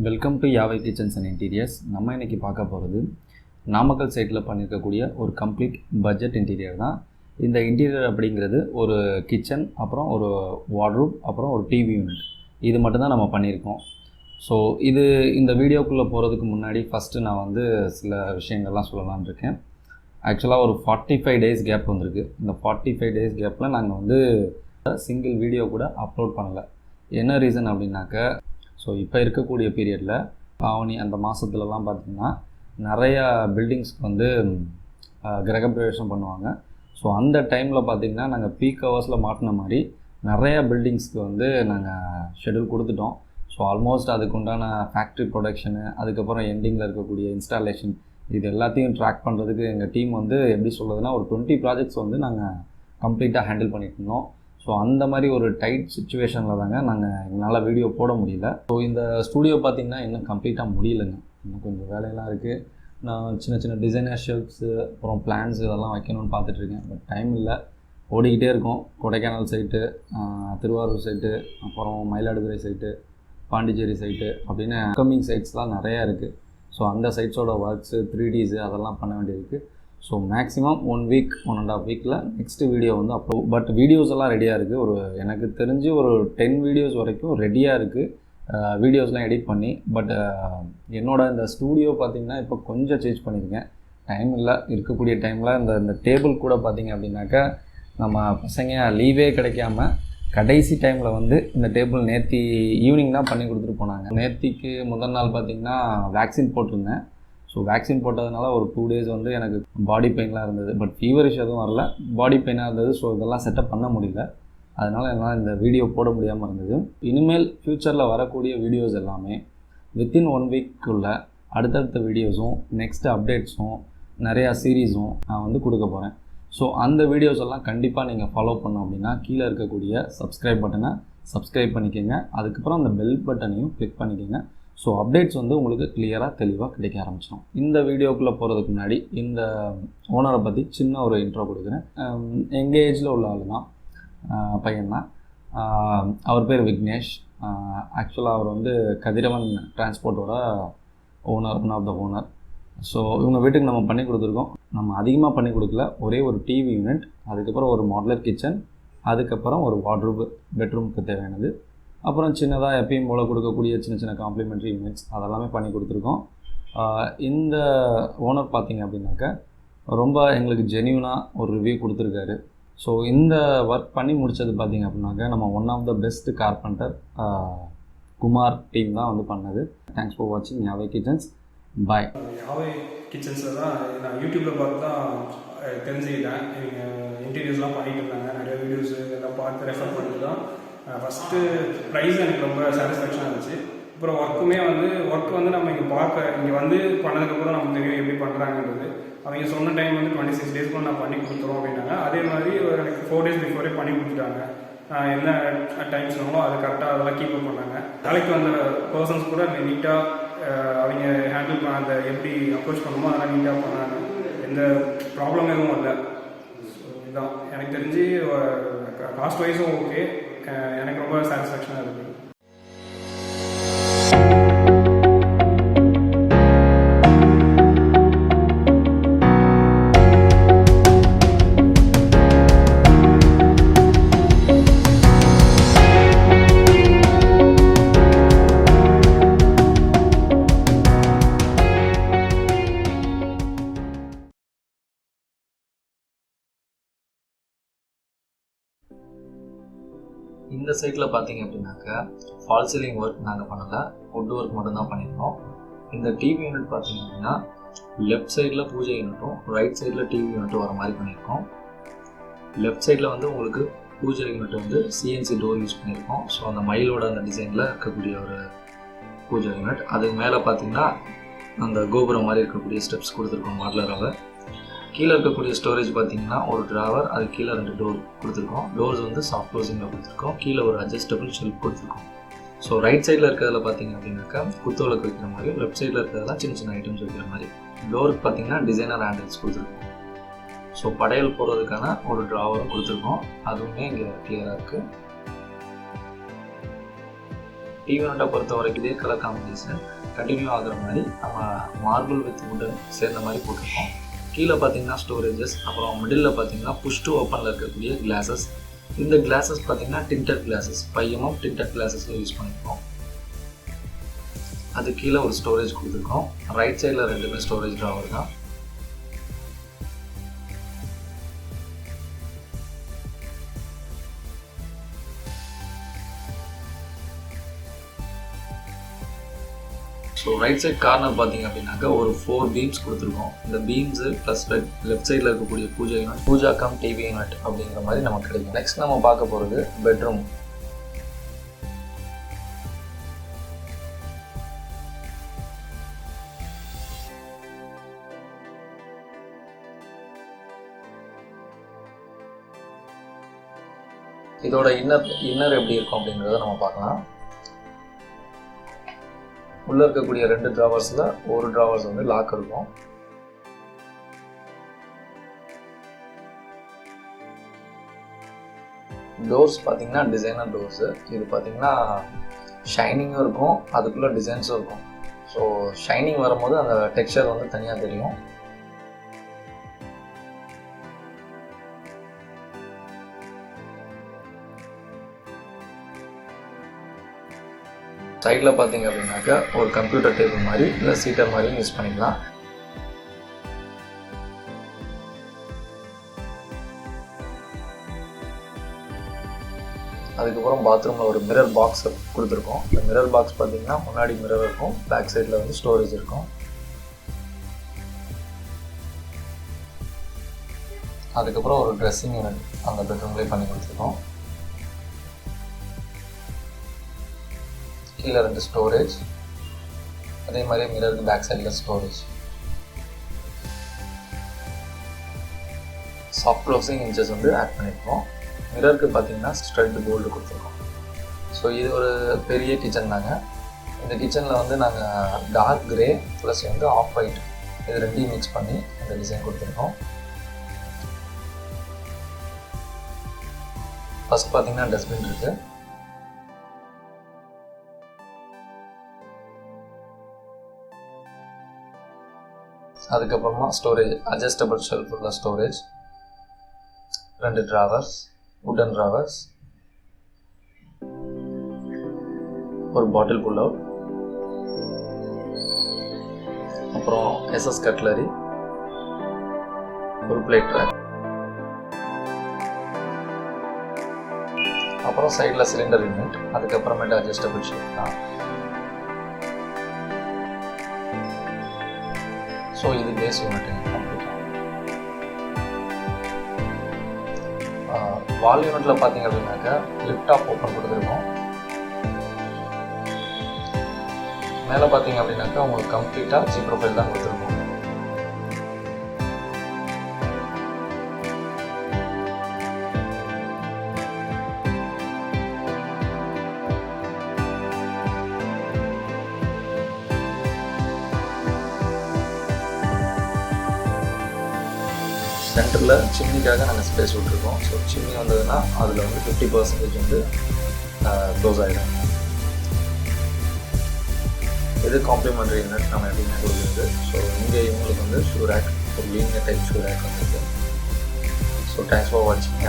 Welcome to யாவை kitchens and interiors. நம்ம இன்றைக்கி பார்க்க போகிறது நாமக்கல் சைட்டில் பண்ணியிருக்கக்கூடிய ஒரு கம்ப்ளீட் பட்ஜெட் இன்டீரியர் தான். இந்த இன்டீரியர் அப்படிங்கிறது ஒரு கிச்சன், அப்புறம் ஒரு வார்ட்ரூப், அப்புறம் ஒரு டிவி யூனிட், இது மட்டும்தான் நம்ம பண்ணியிருக்கோம். ஸோ இந்த வீடியோக்குள்ளே போகிறதுக்கு முன்னாடி ஃபஸ்ட்டு நான் வந்து சில விஷயங்கள்லாம் சொல்லலான்னு இருக்கேன். ஆக்சுவலாக ஒரு 45 டேஸ் கேப் வந்திருக்கு. இந்த 45 டேஸ் கேப்பில் நாங்கள் வந்து சிங்கிள் வீடியோ கூட அப்லோட் பண்ணலை. என்ன ரீசன் அப்படின்னாக்க, ஸோ இப்போ இருக்கக்கூடிய பீரியடில் ஆவணி அந்த மாதத்துலலாம் பார்த்திங்கன்னா நிறையா பில்டிங்ஸ்க்கு வந்து கிரகப்பிரவேசம் பண்ணுவாங்க. ஸோ அந்த டைமில் பார்த்திங்கன்னா நாங்கள் பீக் ஹவர்ஸில் மாட்டின மாதிரி நிறையா பில்டிங்ஸ்க்கு வந்து நாங்கள் ஷெட்யூல் கொடுத்துட்டோம். ஸோ ஆல்மோஸ்ட் அதுக்கு உண்டான ஃபேக்ட்ரி ப்ரொடக்ஷனு, அதுக்கப்புறம் எண்டிங்கில் இருக்கக்கூடிய இன்ஸ்டாலேஷன், இது எல்லாத்தையும் ட்ராக் பண்ணுறதுக்கு எங்கள் டீம் வந்து எப்படி சொல்கிறதுனா ஒரு 20 ப்ராஜெக்ட்ஸ் வந்து நாங்கள் கம்ப்ளீட்டாக ஹேண்டில் பண்ணிட்டு இருந்தோம். ஸோ அந்த மாதிரி ஒரு டைட் சுச்சுவேஷனில் தாங்க நாங்கள் எங்களால் வீடியோ போட முடியல. ஸோ இந்த ஸ்டூடியோ பார்த்திங்கன்னா இன்னும் கம்ப்ளீட்டாக முடியலைங்க. இன்னும் கொஞ்சம் வேலையெல்லாம் இருக்குது. நான் சின்ன சின்ன டிசைனர் ஷெல்ஃப்ஸு, அப்புறம் பிளான்ஸ் இதெல்லாம் வைக்கணும்னு பார்த்துட்ருக்கேன். பட் டைம் இல்லை, ஓடிக்கிட்டே இருக்கோம். கொடைக்கானல் சைட்டு, திருவாரூர் சைட்டு, அப்புறம் மயிலாடுதுறை சைட்டு, பாண்டிச்சேரி சைட்டு அப்படின்னு அப்கமிங் சைட்ஸ்லாம் நிறையா இருக்குது. ஸோ அந்த சைட்ஸோட ஒர்க்ஸு, 3Ds அதெல்லாம் பண்ண வேண்டியிருக்கு. ஸோ மேக்ஸிமம் 1 வீக் 1.5 வீக்கில் நெக்ஸ்ட்டு வீடியோ வந்து அப்லோட். பட் வீடியோஸ் எல்லாம் ரெடியாக இருக்குது. ஒரு எனக்கு தெரிஞ்சு ஒரு 10 வீடியோஸ் வரைக்கும் ரெடியாக இருக்குது, வீடியோஸ்லாம் எடிட் பண்ணி. பட் என்னோடய இந்த ஸ்டூடியோ பார்த்திங்கன்னா இப்போ கொஞ்சம் சேஞ்ச் பண்ணியிருக்கேன். டைம் இல்லை. இருக்கக்கூடிய டைமில் இந்த டேபிள் கூட பார்த்திங்க அப்படின்னாக்கா நம்ம பசங்க லீவே கிடைக்காம கடைசி டைமில் வந்து இந்த டேபிள் நேற்று ஈவினிங் தான் பண்ணி கொடுத்துட்டு போனாங்க. நேற்றுக்கு முதல் நாள் பார்த்திங்கன்னா வேக்சின் போட்டிருந்தேன். ஸோ வேக்சின் போட்டதுனால ஒரு 2 டேஸ் வந்து எனக்கு பாடி பெயின்லாம் இருந்தது. பட் ஃபீவரிஷ் எதுவும் வரல, பாடி பெயினாக இருந்தது. ஸோ இதெல்லாம் செட்டப் பண்ண முடியல. அதனால் என்னால் இந்த வீடியோ போட முடியாமல் இருந்தது. இனிமேல் ஃப்யூச்சரில் வரக்கூடிய வீடியோஸ் எல்லாமே வித்தின் 1 வீக்குள்ளே அடுத்தடுத்த வீடியோஸும் நெக்ஸ்ட் அப்டேட்ஸும் நிறையா சீரீஸும் நான் வந்து கொடுக்க போகிறேன். ஸோ அந்த வீடியோஸ் எல்லாம் கண்டிப்பாக நீங்கள் ஃபாலோ பண்ணோம் அப்படின்னா கீழே இருக்கக்கூடிய சப்ஸ்கிரைப் பட்டனை சப்ஸ்கிரைப் பண்ணிக்கோங்க. அதுக்கப்புறம் அந்த பெல் பட்டனையும் கிளிக் பண்ணிக்கோங்க. ஸோ அப்டேட்ஸ் வந்து உங்களுக்கு கிளியராக தெளிவாக கிடைக்க ஆரம்பிச்சிடும். இந்த வீடியோக்குள்ளே போகிறதுக்கு முன்னாடி இந்த ஓனரை பற்றி சின்ன ஒரு இன்ட்ரோ கொடுக்குறேன். எங்கள் ஏஜில் உள்ள ஆள் தான், பையன்தான். அவர் பேர் விக்னேஷ். ஆக்சுவலாக அவர் வந்து கதிரவன் டிரான்ஸ்போர்ட்டோட owner, one of the owner. So இவங்க வீட்டுக்கு நம்ம பண்ணி கொடுத்துருக்கோம். நம்ம அதிகமாக பண்ணி கொடுக்கல, ஒரே ஒரு டிவி யூனிட், அதுக்கப்புறம் ஒரு மாடுலர் கிச்சன், அதுக்கப்புறம் ஒரு வார்ட்ரூப் பெட்ரூமுக்கு தேவையானது, அப்புறம் சின்னதாக எப்பயும் போல் கொடுக்கக்கூடிய சின்ன சின்ன காம்ப்ளிமெண்ட்ரி யூனிட்ஸ் அதெல்லாமே பண்ணி கொடுத்துருக்கோம். இந்த ஓனர் பார்த்திங்க அப்படின்னாக்கா ரொம்ப எங்களுக்கு ஜென்யூனாக ஒரு ரிவ்யூ கொடுத்துருக்காரு. ஸோ இந்த ஒர்க் பண்ணி முடித்தது பார்த்திங்க அப்படின்னாக்கா நம்ம one of the best carpenter Kumar team தான் வந்து பண்ணது. தேங்க்ஸ் ஃபார் வாட்சிங் யாவை கிச்சன்ஸ். பாய். யாவை கிச்சன்ஸில் தான் நான் யூடியூப்பில் பார்த்து தான் தெரிஞ்சுக்கிட்டேன். இன்டீரியர்ஸ்லாம் பண்ணிகிட்டு இருந்தாங்க, நிறைய வீடியோஸ் எல்லாம் பார்த்து ரெஃபர் பண்ணிட்டு தான் ஃபஸ்ட்டு ப்ரைஸ் எனக்கு ரொம்ப சாட்டிஸ்ஃபேக்ஷனாக இருந்துச்சு. அப்புறம் ஒர்க் வந்து நம்ம இங்கே வந்து பண்ணதுக்கப்புறம் நமக்கு தெரியும் எப்படி பண்ணுறாங்கன்றது. அவங்க சொன்ன டைம் வந்து 26 டேஸ்க்குள்ள நான் பண்ணி கொடுத்துருவோம் அப்படின்னாங்க. அதே மாதிரி எனக்கு 4 டேஸ் பிஃபோரே பண்ணி கொடுத்துட்டாங்க. என்ன டைம் சொன்னாங்களோ அது கரெக்டாக அதெல்லாம் கீப் அப் பண்ணாங்க. வேலைக்கு வந்த பர்சன்ஸ் கூட நீட்டாக அவங்க ஹேண்டில் பண்ண, அந்த எப்படி அப்ரோச் பண்ணணுமோ அதெல்லாம் நீட்டாக பண்ணாங்க. எந்த ப்ராப்ளம் எதுவும் இல்லை. ஸோ இதுதான் எனக்கு தெரிஞ்சு காஸ்ட் வைஸும் ஓகே, எனக்கு ரொம்ப சாட்டிஸ்ஃபேக்ஷனாக இருக்குது. இந்த சைட்டில் பார்த்தீங்க அப்படின்னாக்கா ஃபால் சீலிங் ஒர்க் நாங்கள் பண்ணலை, வுட் ஒர்க் மட்டும்தான் பண்ணியிருக்கோம். இந்த டிவி யூனிட் பார்த்தீங்க அப்படின்னா லெஃப்ட் சைடில் பூஜை யூனிட்டும் ரைட் சைடில் டிவி யூனிட்டும் வர மாதிரி பண்ணியிருக்கோம். லெஃப்ட் சைடில் வந்து உங்களுக்கு பூஜை யூனிட் வந்து சிஎன்சி டோர் யூஸ் பண்ணியிருக்கோம். ஸோ அந்த மயிலோட அந்த டிசைனில் இருக்கக்கூடிய ஒரு பூஜை யூனிட். அதுக்கு மேலே பார்த்தீங்கன்னா அந்த கோபுரம் மாதிரி இருக்கக்கூடிய ஸ்டெப்ஸ் கொடுத்துருக்கோம் மாடலராக. கீழே இருக்கக்கூடிய ஸ்டோரேஜ் பார்த்திங்கன்னா ஒரு ட்ராவர், அது கீழே 2 டோர் கொடுத்துருக்கோம். டோர்ஸ் வந்து சாஃப்ட் க்ளோசிங்கில் கொடுத்துருக்கோம். கீழே ஒரு அட்ஜஸ்டபிள் ஷெல்ஃப் கொடுத்துருக்கோம். ஸோ ரைட் சைடில் இருக்கிறதுல பார்த்திங்க அப்படின்னாக்கா குத்துவிளக்கு வைக்கிற மாதிரி, லெஃப்ட் சைடில் இருக்கிறதெல்லாம் சின்ன சின்ன ஐட்டம்ஸ் வைக்கிற மாதிரி. டோருக்கு பார்த்திங்கன்னா டிசைனர் ஹேண்டில்ஸ் கொடுத்துருக்கோம். ஸோ படையல் போடுறதுக்கான ஒரு ட்ராவரும் கொடுத்துருக்கோம். அதுவுமே இங்கே கிளியராக இருக்குது. டிவி யூனிட்டை பொறுத்த வரைக்கும் இதே கலர் காம்பினேஷன் கண்டினியூ ஆகுற மாதிரி நம்ம மார்பிள் வித் வுடன் சேர்ந்த மாதிரி போட்டிருக்கோம். கீழே பார்த்தீங்கன்னா ஸ்டோரேஜஸ், அப்புறம் மிடில் பார்த்தீங்கன்னா புஷ் டு ஓப்பனில் இருக்கக்கூடிய கிளாஸஸ். இந்த கிளாஸஸ் பார்த்தீங்கன்னா டிண்டட் கிளாஸஸ் 5 mm டிண்டட் கிளாஸஸில் யூஸ் பண்ணியிருக்கோம். அது கீழே ஒரு ஸ்டோரேஜ் கொடுத்துருக்கோம். ரைட் சைடில் 2 ஸ்டோரேஜ் ட்ராவர் தான். ஸோ ரைட் சைட் கார்னர் பார்த்தீங்க அப்படின்னாக்கா ஒரு 4 பீம்ஸ் கொடுத்துருக்கோம். இந்த பீம்ஸு ப்ளஸ் லெஃப்ட் சைடில் இருக்கக்கூடிய puja unit, puja cum TV unit அப்படிங்கிற மாதிரி நமக்கு கிடைக்கும். நெக்ஸ்ட் நம்ம பார்க்க போகிறது பெட்ரூம். இதோட இன்னர் எப்படி இருக்கும் அப்படிங்கிறத நம்ம பார்க்கலாம். உள்ளே இருக்கக்கூடிய 2 ட்ராவர்ஸில் ஒரு ட்ராவர்ஸ் வந்து லாக் இருக்கும். டோர்ஸ் பார்த்தீங்கன்னா டிசைனர் டோர்ஸு. இது பார்த்தீங்கன்னா ஷைனிங்கும் இருக்கும், அதுக்குள்ளே டிசைன்ஸும் இருக்கும். ஸோ ஷைனிங் வரும்போது அந்த டெக்ஸ்சர் வந்து தனியாக தெரியும். சைடில் பார்த்தீங்க அப்படின்னாக்கா ஒரு கம்ப்யூட்டர் டேபிள் மாதிரி இல்லை சீட்டர் மாதிரியும் யூஸ் பண்ணிக்கலாம். அதுக்கப்புறம் பாத்ரூமில் ஒரு மிரர் பாக்ஸ் கொடுத்துருக்கோம். இந்த மிரர் பாக்ஸ் பார்த்தீங்கன்னா முன்னாடி மிரர் இருக்கும், பேக் சைடில் வந்து ஸ்டோரேஜ் இருக்கும். அதுக்கப்புறம் ஒரு ட்ரெஸ்ஸிங் யூனிட் அந்த பெட்ரூம்லேயே பண்ணி கொடுத்துருக்கோம். கீழே 2 ஸ்டோரேஜ், அதே மாதிரி மிரருக்கு பேக் சைடில் ஸ்டோரேஜ். சாஃப்ட் க்ளோசிங் இன்ச்சஸ் வந்து ஆட் பண்ணியிருக்கோம். மிரருக்கு பார்த்தீங்கன்னா ஸ்ட்ரெட் போல்டு கொடுத்துருக்கோம். ஸோ இது ஒரு பெரிய கிச்சன் தாங்க. இந்த கிச்சனில் வந்து நாங்கள் டார்க் கிரே ப்ளஸ் வந்து ஆஃப் ஒயிட் இது 2 மிக்ஸ் பண்ணி இந்த டிசைன் கொடுத்துருக்கோம். ஃபஸ்ட் பார்த்தீங்கன்னா டஸ்ட்பின் இருக்குது. அதுக்கப்புறமா ஸ்டோரேஜ், அட்ஜஸ்டபிள் ஷெல்ஃப் உள்ள ஸ்டோரேஜ், 2 ட்ராவர்ஸ், வுடன் ட்ராவர்ஸ், ஒரு பாட்டில் புல் அவுட், அப்புறம் எஸ்எஸ் கட்லரி, ஒரு பிளேட் ரேக், அப்புறம் சைடில் சிலிண்டர் யூனிட், அதுக்கப்புறமேட்டு அட்ஜஸ்டபிள் ஷெல்ஃப் தான். ஸோ இது பேஸ் யூனிட் கம்ப்ளீட். வால் யூனிட்டில் பார்த்தீங்க அப்படின்னாக்கா லிஃப்ட் ஆஃப் ஓப்பன் கொடுத்துருக்கோம். மேலே பார்த்தீங்க அப்படின்னாக்கா உங்களுக்கு கம்ப்ளீட்டாக ஜி ப்ரொஃபைல் தான் கொடுத்துருக்கோம். சென்டரில் சிம்னிக்காக நாங்கள் ஸ்பேஸ் விட்டுருக்கோம். ஸோ சிம்னி வந்ததுன்னா அதில் வந்து 50% வந்து க்ளோஸ் ஆகிடும். இது காம்ப்ளிமெண்ட்ரி யூனிட் நம்ம எப்படின்னா கொடுக்குறது. ஸோ இங்கே இவங்களுக்கு வந்து ஷூ ரேக், ஒரு லீனியர் டைப் ஷூ ரேக் வந்துருக்கு. ஸோ தேங்க்ஸ் ஃபார் வாட்சிங்.